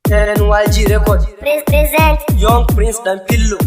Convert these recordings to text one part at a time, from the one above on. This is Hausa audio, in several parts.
NYG Record Present Young Prince dan Pillow.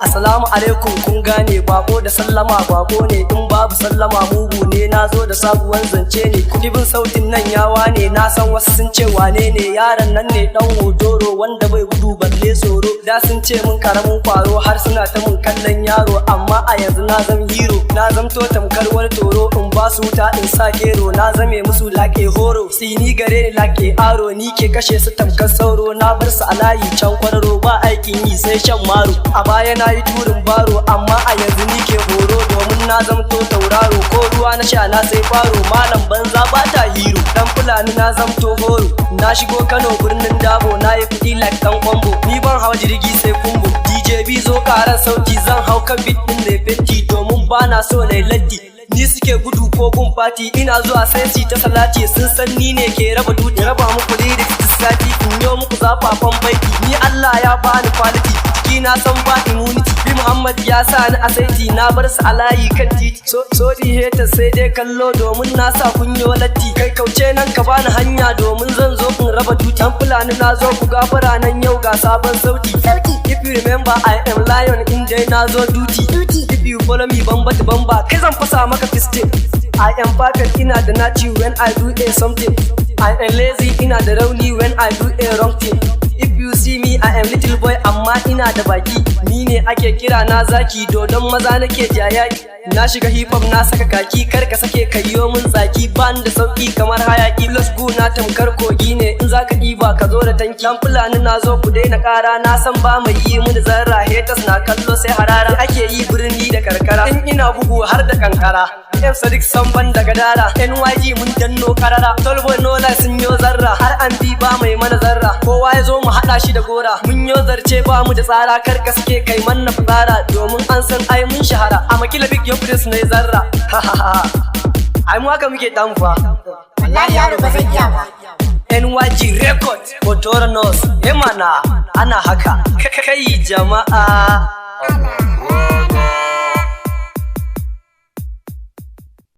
Assalamu alaikum, kun gane bako da sallama bako ne, in babu sallama mugu ne, na zo da sabuwar zance ne. Kudibin sautin nan yawa ne, na san wasu sun ce wane ne, yaron nan ne dan hojoro wanda bai gudu balle tsoro. Da sun ce mun karamin kwaro har suna ta mun kallon yaro, amma a yanzu na zam hero, na zamto tamkar wani toro, in ba su wuta in sa gero, na zame musu lake horo. Sini gare ni lake aro, ni ke kashe su tamkar sauro, na bar su a layi can kwararo, ba aikin yi sai shan maro. A baya na yi turin baro, amma a yanzu ni ke horo, domin na zamto tauraro, ko ruwa na sha na sai faro, malam banza ba ta hiro. Dan fulani na zamto horo, na shigo Kano birnin Dabo, na yi kuɗi like dan kwambo, ni ban hawa jirgi sai kumbu. DJ B zo karan sauti, zan hau kan beat din da fenti, domin ba na so na yi laddi. Ni suke gudu ko gun fati, ina zuwa sai si ta salati, sun san ni ne ke raba dutse, raba muku lyrics disati, in yo muku zafafan baiti, ni Allah ya bani quality, jiki na san ba immunity, bi Muhammad ya sa ni a saiti, na bar su a layi kan titi. Sorry haters sai dai kallo, domin na sa kunyo latti, kai kauce nan ka bani hanya, domin zan zo in raba duti. Dan fulani na zo ku gafara nan yau ga sabon sauti. If you remember I am lion, in dai na zo duty. If you follow me bamba to bamba, kai zan fasa maka fistin. I am perfect, ina da naci when I do a something. I am lazy, ina da rauni when I do a wrong thing. If you see me, I am little boy, amma ina da baki. Ni ne ake kira na zaki, dodon maza nake jayaki. Na shiga hip hop na saka kaki, kar ka sake kayo mun zaki. Ban da sauki kamar hayaki, los go na tamkar kogi ne, in zaka ɗiba ka zo da tanki. Dan fulani na zo ku daina ƙara, na san ba mai yi mun zarra. Haters na kallo sai harara, ake yi birni da karkara, in ina bugu har da kankara. M Sadiq Samban daga dara, NYG mun danno karara. Tolboy Nola sun yo zarra, har an bi ba mai mana zarra. Kowa ya zo mu haɗa shi da gora, mun yo zarce ba mu da tsara. Kar ka suke kai manna fitsara, domin an san ai mun shahara. A makila big yo prince ne zarra. Ai mu haka muke damu fa. Wallahi yaro ba zai iya ba. NYG Record, Otoronos, Emana, ana haka. Kai jama'a.